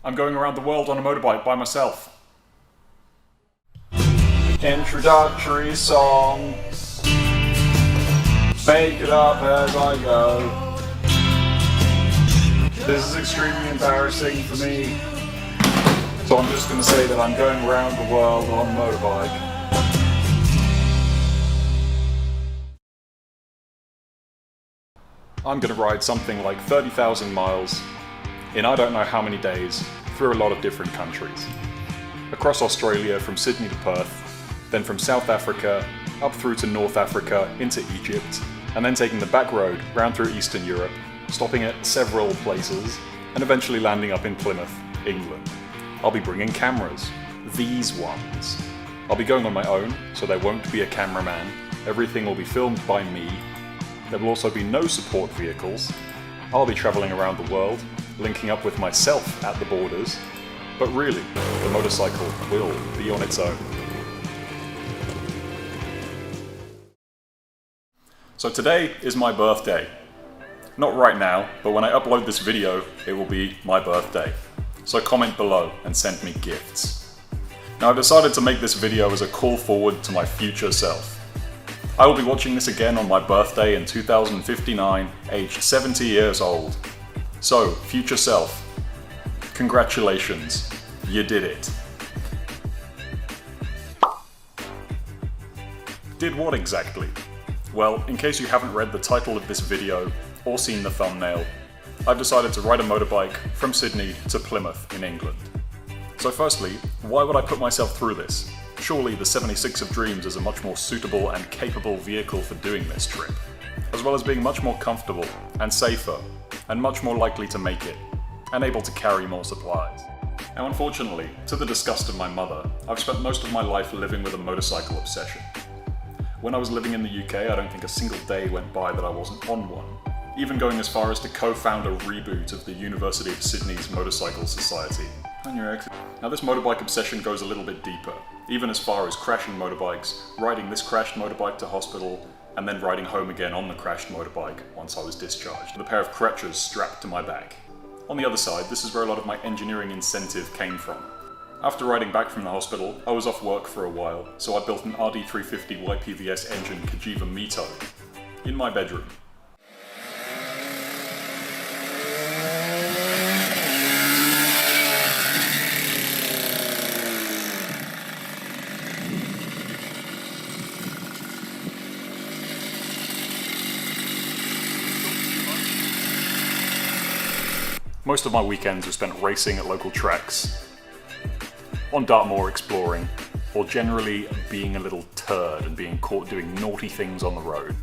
I'm going around the world on a motorbike by myself. Introductory song. Make it up as I go. This is extremely embarrassing for me. So I'm just going to say that I'm going around the world on a motorbike. I'm going to ride something like 30,000 miles in I don't know how many days through a lot of different countries. Across Australia from Sydney to Perth, then from South Africa up through to North Africa into Egypt, and then taking the back road round through Eastern Europe, stopping at several places, and eventually landing up in Plymouth, England. I'll be bringing cameras. These ones. I'll be going on my own, so there won't be a cameraman. Everything will be filmed by me. There will also be no support vehicles. I'll be travelling around the world, linking up with myself at the borders, but really, the motorcycle will be on its own. So today is my birthday. Not right now, but when I upload this video, it will be my birthday. So comment below and send me gifts. Now I've decided to make this video as a call forward to my future self. I will be watching this again on my birthday in 2059, aged 70 years old. So, future self, congratulations, you did it. Did what exactly? Well, in case you haven't read the title of this video or seen the thumbnail, I've decided to ride a motorbike from Sydney to Plymouth in England. So firstly, why would I put myself through this? Surely the 76 of Dreams is a much more suitable and capable vehicle for doing this trip, as well as being much more comfortable and safer, and much more likely to make it, and able to carry more supplies. Now unfortunately, to the disgust of my mother, I've spent most of my life living with a motorcycle obsession. When I was living in the UK, I don't think a single day went by that I wasn't on one, even going as far as to co-found a reboot of the University of Sydney's Motorcycle Society. Now this motorbike obsession goes a little bit deeper, even as far as crashing motorbikes, riding this crashed motorbike to hospital, and then riding home again on the crashed motorbike once I was discharged, with a pair of crutches strapped to my back. On the other side, this is where a lot of my engineering incentive came from. After riding back from the hospital, I was off work for a while, so I built an RD350 YPVS engine Kajiva Mito in my bedroom. Most of my weekends were spent racing at local tracks, on Dartmoor exploring, or generally being a little turd and being caught doing naughty things on the road.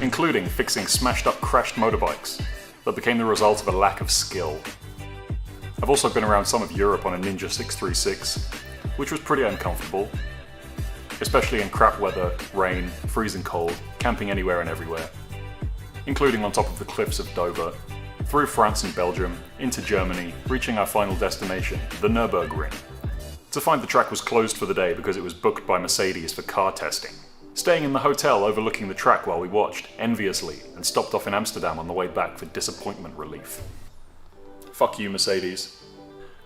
Including fixing smashed up crashed motorbikes that became the result of a lack of skill. I've also been around some of Europe on a Ninja 636, which was pretty uncomfortable, especially in crap weather, rain, freezing cold, camping anywhere and everywhere, including on top of the cliffs of Dover, through France and Belgium, into Germany, reaching our final destination, the Nürburgring, to find the track was closed for the day because it was booked by Mercedes for car testing. Staying in the hotel overlooking the track while we watched, enviously, and stopped off in Amsterdam on the way back for disappointment relief. Fuck you, Mercedes.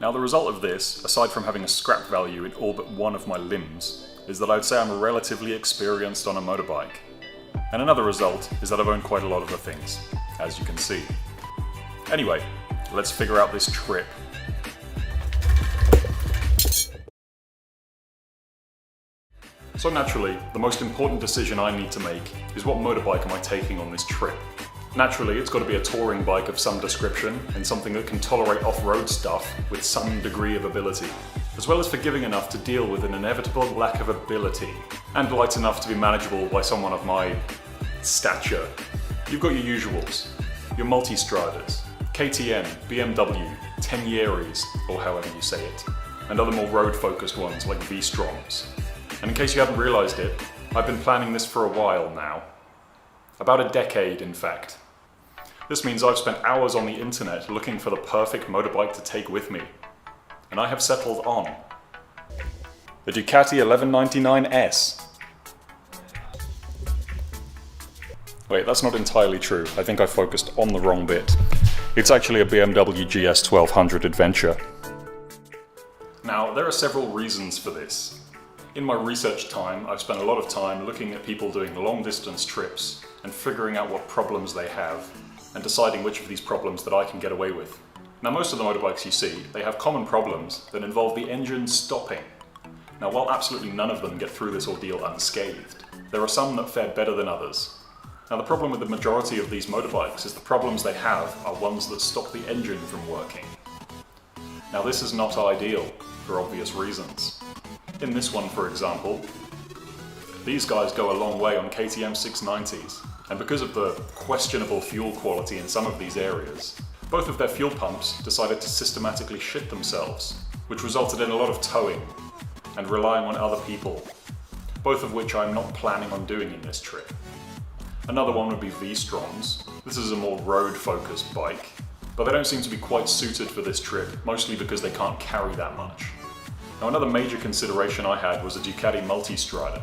Now the result of this, aside from having a scrap value in all but one of my limbs, is that I'd say I'm relatively experienced on a motorbike. And another result is that I've owned quite a lot of the things, as you can see. Anyway, let's figure out this trip. So naturally, the most important decision I need to make is what motorbike am I taking on this trip. Naturally, it's got to be a touring bike of some description and something that can tolerate off-road stuff with some degree of ability, as well as forgiving enough to deal with an inevitable lack of ability, and light enough to be manageable by someone of my stature. You've got your usuals, your multi-stradas, KTM, BMW, 10 Yearies, or however you say it, and other more road-focused ones like V-Stroms. And in case you haven't realised it, I've been planning this for a while now. About a decade, in fact. This means I've spent hours on the internet looking for the perfect motorbike to take with me. And I have settled on the Ducati 1199S. Wait, that's not entirely true. I think I focused on the wrong bit. It's actually a BMW GS 1200 Adventure. Now, there are several reasons for this. In my research time, I've spent a lot of time looking at people doing long distance trips and figuring out what problems they have and deciding which of these problems that I can get away with. Now, most of the motorbikes you see, they have common problems that involve the engine stopping. Now, while absolutely none of them get through this ordeal unscathed, there are some that fare better than others. Now, the problem with the majority of these motorbikes is the problems they have are ones that stop the engine from working. Now, this is not ideal for obvious reasons. In this one, for example, these guys go a long way on KTM 690s, and because of the questionable fuel quality in some of these areas, both of their fuel pumps decided to systematically shit themselves, which resulted in a lot of towing and relying on other people, both of which I'm not planning on doing in this trip. Another one would be V-Strongs. This is a more road-focused bike, but they don't seem to be quite suited for this trip, mostly because they can't carry that much. Now, another major consideration I had was a Ducati Multistrada,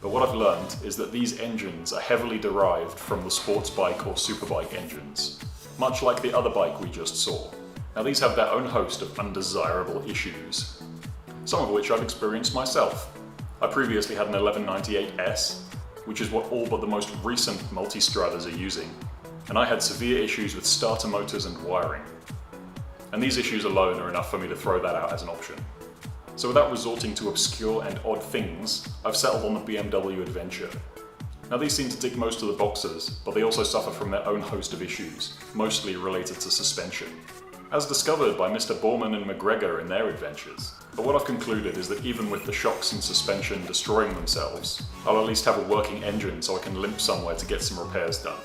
but what I've learned is that these engines are heavily derived from the sports bike or superbike engines, much like the other bike we just saw. Now, these have their own host of undesirable issues, some of which I've experienced myself. I previously had an 1198S, which is what all but the most recent Multistradas are using, and I had severe issues with starter motors and wiring. And these issues alone are enough for me to throw that out as an option. So without resorting to obscure and odd things, I've settled on the BMW Adventure. Now, these seem to tick most of the boxes, but they also suffer from their own host of issues, mostly related to suspension, as discovered by Mr. Borman and McGregor in their adventures. But what I've concluded is that even with the shocks and suspension destroying themselves, I'll at least have a working engine so I can limp somewhere to get some repairs done.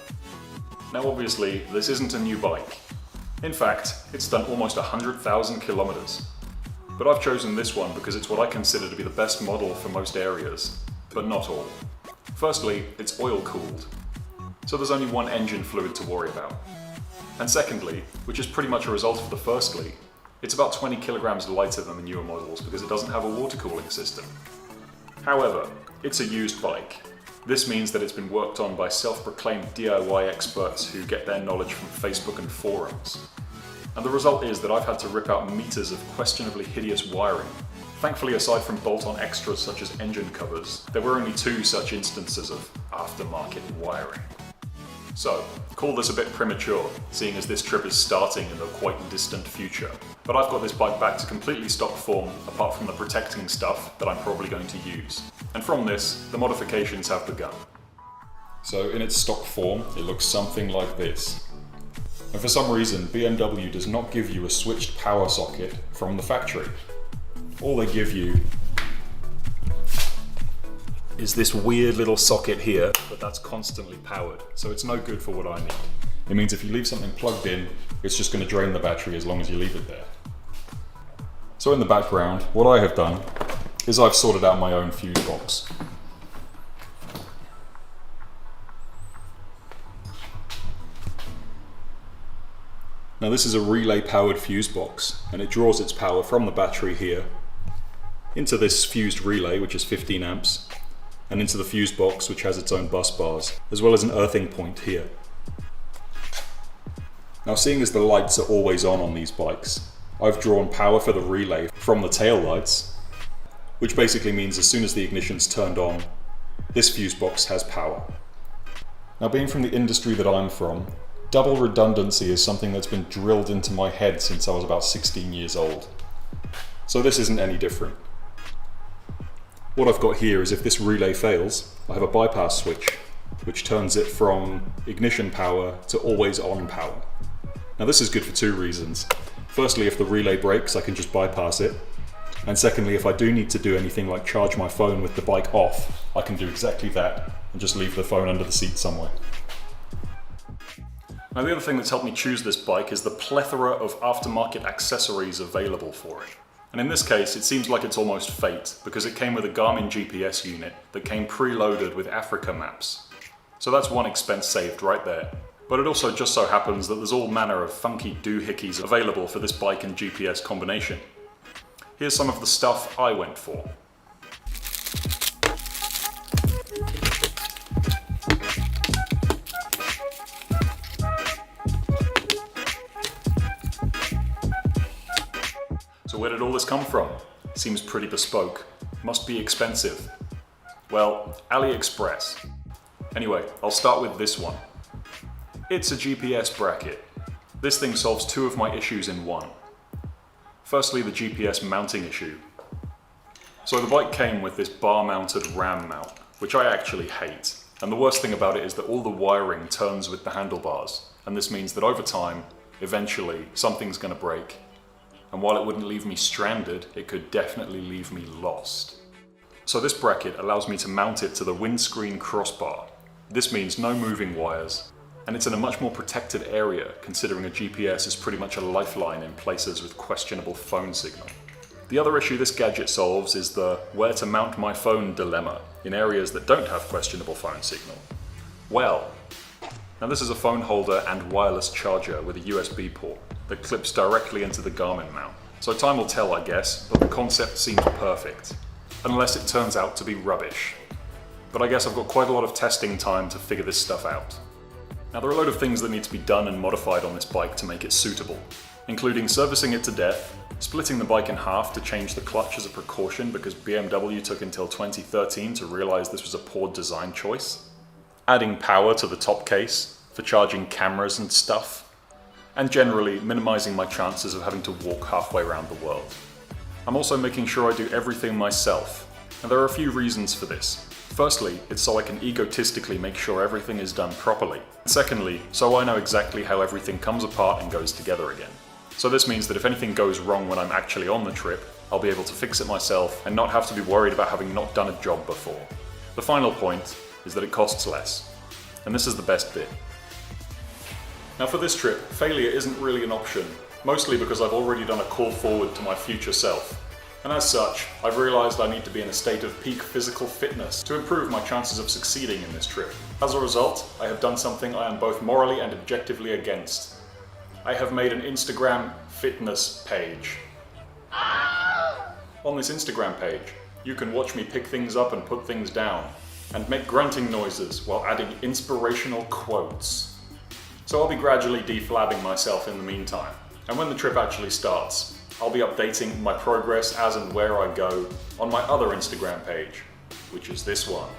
Now, obviously, this isn't a new bike. In fact, it's done almost 100,000 kilometers. But I've chosen this one because it's what I consider to be the best model for most areas, but not all. Firstly, it's oil-cooled, so there's only one engine fluid to worry about. And secondly, which is pretty much a result of the firstly, it's about 20 kilograms lighter than the newer models because it doesn't have a water cooling system. However, it's a used bike. This means that it's been worked on by self-proclaimed DIY experts who get their knowledge from Facebook and forums. And the result is that I've had to rip out meters of questionably hideous wiring. Thankfully, aside from bolt-on extras such as engine covers, there were only 2 such instances of aftermarket wiring. So, call this a bit premature, seeing as this trip is starting in the quite distant future. But I've got this bike back to completely stock form, apart from the protecting stuff that I'm probably going to use. And from this, the modifications have begun. So in its stock form, it looks something like this. And for some reason, BMW does not give you a switched power socket from the factory. All they give you is this weird little socket here, but that's constantly powered, so it's no good for what I need. It means if you leave something plugged in, it's just going to drain the battery as long as you leave it there. So in the background, what I have done is I've sorted out my own fuse box. Now, this is a relay powered fuse box, and it draws its power from the battery here into this fused relay, which is 15 amps, and into the fuse box, which has its own bus bars, as well as an earthing point here. Now, seeing as the lights are always on these bikes, I've drawn power for the relay from the tail lights, which basically means as soon as the ignition's turned on, this fuse box has power. Now, being from the industry that I'm from, double redundancy is something that's been drilled into my head since I was about 16 years old. So this isn't any different. What I've got here is if this relay fails, I have a bypass switch, which turns it from ignition power to always on power. Now, this is good for 2 reasons. Firstly, if the relay breaks, I can just bypass it. And secondly, if I do need to do anything like charge my phone with the bike off, I can do exactly that and just leave the phone under the seat somewhere. Now, the other thing that's helped me choose this bike is the plethora of aftermarket accessories available for it. And in this case, it seems like it's almost fate, because it came with a Garmin GPS unit that came preloaded with Africa maps. So that's one expense saved right there. But it also just so happens that there's all manner of funky doohickeys available for this bike and GPS combination. Here's some of the stuff I went for. So where did all this come from? Seems pretty bespoke. Must be expensive. Well, AliExpress. Anyway, I'll start with this one. It's a GPS bracket. This thing solves two of my issues in one. Firstly, the GPS mounting issue. So the bike came with this bar-mounted RAM mount, which I actually hate. And the worst thing about it is that all the wiring turns with the handlebars. And this means that over time, eventually, something's gonna break. And while it wouldn't leave me stranded, it could definitely leave me lost. So this bracket allows me to mount it to the windscreen crossbar. This means no moving wires, and it's in a much more protected area, considering a GPS is pretty much a lifeline in places with questionable phone signal. The other issue this gadget solves is the where to mount my phone dilemma in areas that don't have questionable phone signal. Well, now this is a phone holder and wireless charger with a USB port that clips directly into the Garmin mount. So time will tell, I guess, but the concept seems perfect. Unless it turns out to be rubbish. But I guess I've got quite a lot of testing time to figure this stuff out. Now there are a load of things that need to be done and modified on this bike to make it suitable, including servicing it to death, splitting the bike in half to change the clutch as a precaution because BMW took until 2013 to realize this was a poor design choice, adding power to the top case for charging cameras and stuff, and generally minimizing my chances of having to walk halfway around the world. I'm also making sure I do everything myself, and there are a few reasons for this. Firstly, it's so I can egotistically make sure everything is done properly. And secondly, so I know exactly how everything comes apart and goes together again. So this means that if anything goes wrong when I'm actually on the trip, I'll be able to fix it myself and not have to be worried about having not done a job before. The final point is that it costs less. And this is the best bit. Now for this trip, failure isn't really an option, mostly because I've already done a call forward to my future self. And as such, I've realised I need to be in a state of peak physical fitness to improve my chances of succeeding in this trip. As a result, I have done something I am both morally and objectively against. I have made an Instagram fitness page. On this Instagram page, you can watch me pick things up and put things down, and make grunting noises while adding inspirational quotes. So I'll be gradually deflabbing myself in the meantime, and when the trip actually starts, I'll be updating my progress as and where I go on my other Instagram page, which is this one.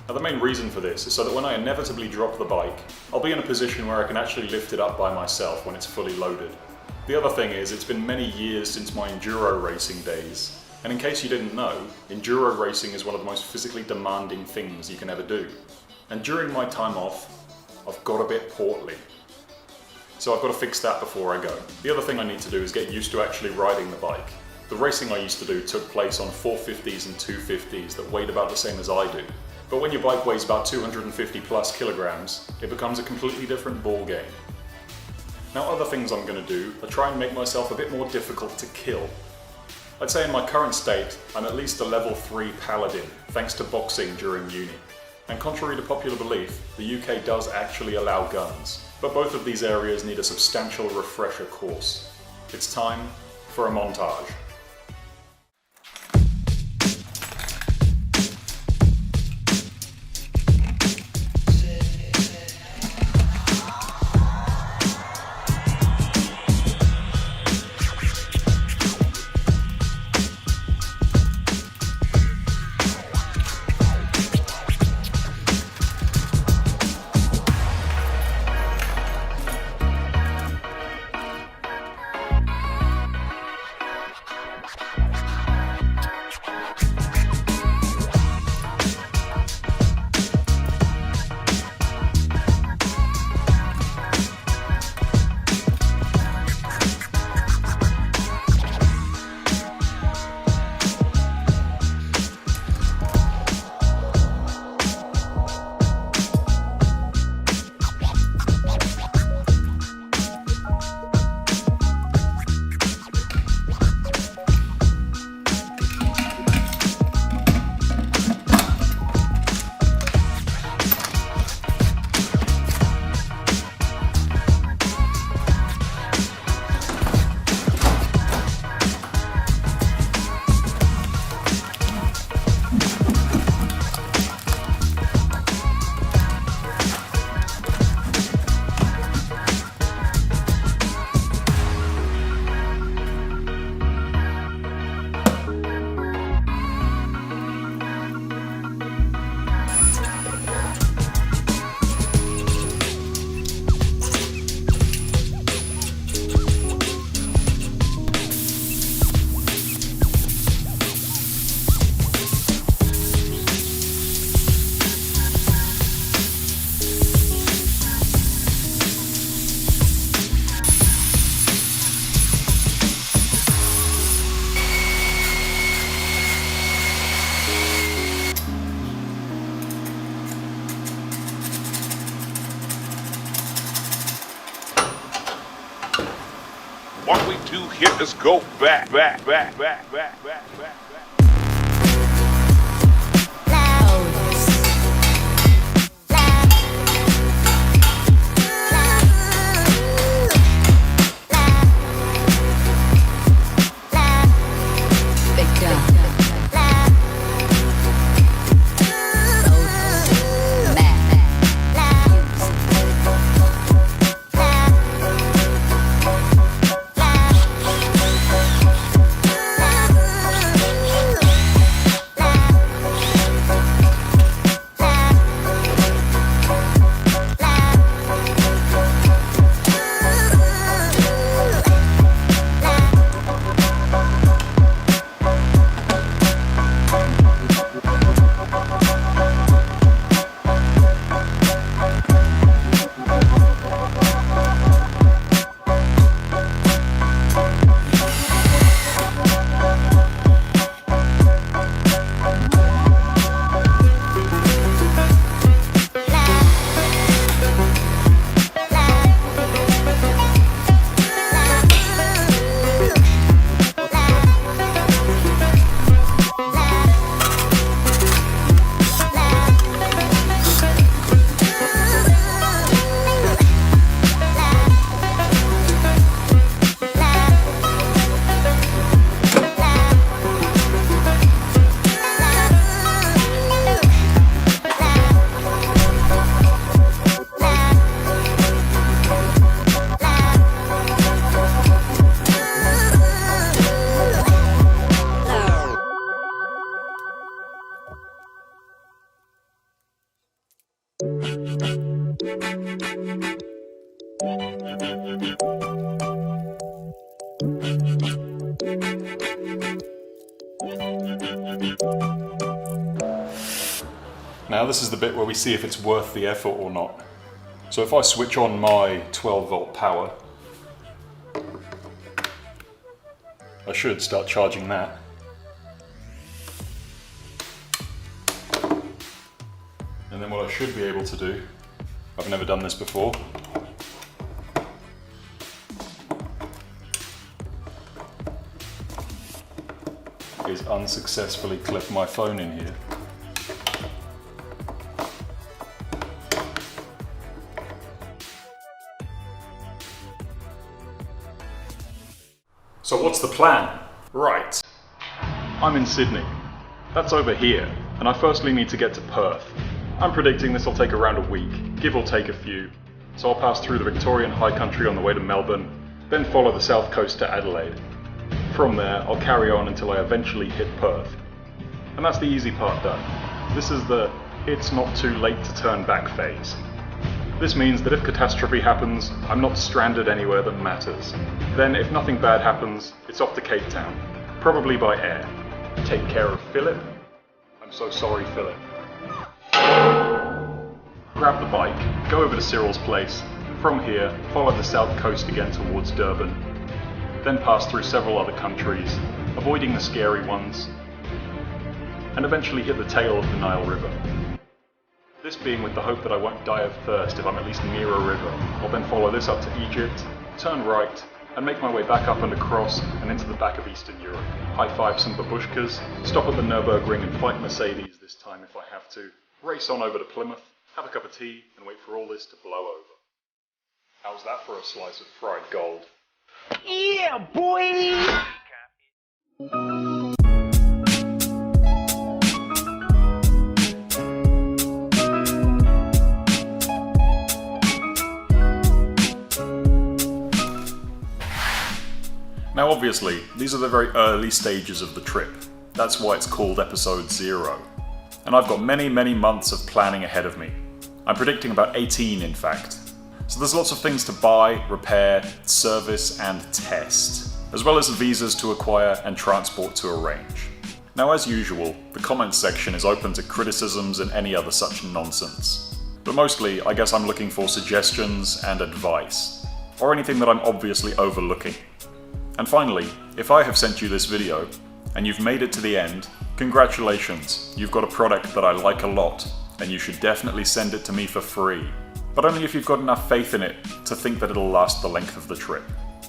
Now the main reason for this is so that when I inevitably drop the bike, I'll be in a position where I can actually lift it up by myself when it's fully loaded. The other thing is, it's been many years since my enduro racing days, and in case you didn't know, enduro racing is one of the most physically demanding things you can ever do. And during my time off, I've got a bit portly. So I've got to fix that before I go. The other thing I need to do is get used to actually riding the bike. The racing I used to do took place on 450s and 250s that weighed about the same as I do. But when your bike weighs about 250 plus kilograms, it becomes a completely different ball game. Now other things I'm going to do are try and make myself a bit more difficult to kill. I'd say in my current state, I'm at least a level 3 paladin, thanks to boxing during uni. And contrary to popular belief, the UK does actually allow guns. But both of these areas need a substantial refresher course. It's time for a montage. All we do here is go back. Now this is the bit where we see if it's worth the effort or not. So if I switch on my 12 volt power, I should start charging that. And then what I should be able to do, I've never done this before, is unsuccessfully clip my phone in here. So what's the plan? Right. I'm in Sydney. That's over here, and I firstly need to get to Perth. I'm predicting this will take around a week, give or take a few. So I'll pass through the Victorian High Country on the way to Melbourne, then follow the south coast to Adelaide. From there, I'll carry on until I eventually hit Perth. And that's the easy part done. This is the it's not too late to turn back phase. This means that if catastrophe happens, I'm not stranded anywhere that matters. Then, if nothing bad happens, it's off to Cape Town, probably by air. Take care of Philip. I'm so sorry, Philip. Grab the bike, go over to Cyril's place. From here, follow the south coast again towards Durban. Then pass through several other countries, avoiding the scary ones, and eventually hit the tail of the Nile River. This being with the hope that I won't die of thirst if I'm at least near a river. I'll then follow this up to Egypt, turn right, and make my way back up and across and into the back of Eastern Europe. High-five some babushkas, stop at the Nürburgring and fight Mercedes this time if I have to, race on over to Plymouth, have a cup of tea, and wait for all this to blow over. How's that for a slice of fried gold? Yeah, boy! Now obviously, these are the very early stages of the trip. That's why it's called episode 0. And I've got many months of planning ahead of me. I'm predicting about 18 in fact. So there's lots of things to buy, repair, service and test, as well as visas to acquire and transport to arrange. Now as usual, the comments section is open to criticisms and any other such nonsense. But mostly, I guess I'm looking for suggestions and advice, or anything that I'm obviously overlooking. And finally, if I have sent you this video, and you've made it to the end, congratulations, you've got a product that I like a lot, and you should definitely send it to me for free. But only if you've got enough faith in it to think that it'll last the length of the trip.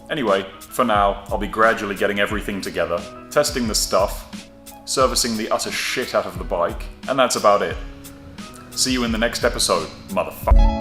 Anyway, for now, I'll be gradually getting everything together, testing the stuff, servicing the utter shit out of the bike, and that's about it. See you in the next episode, motherfucker.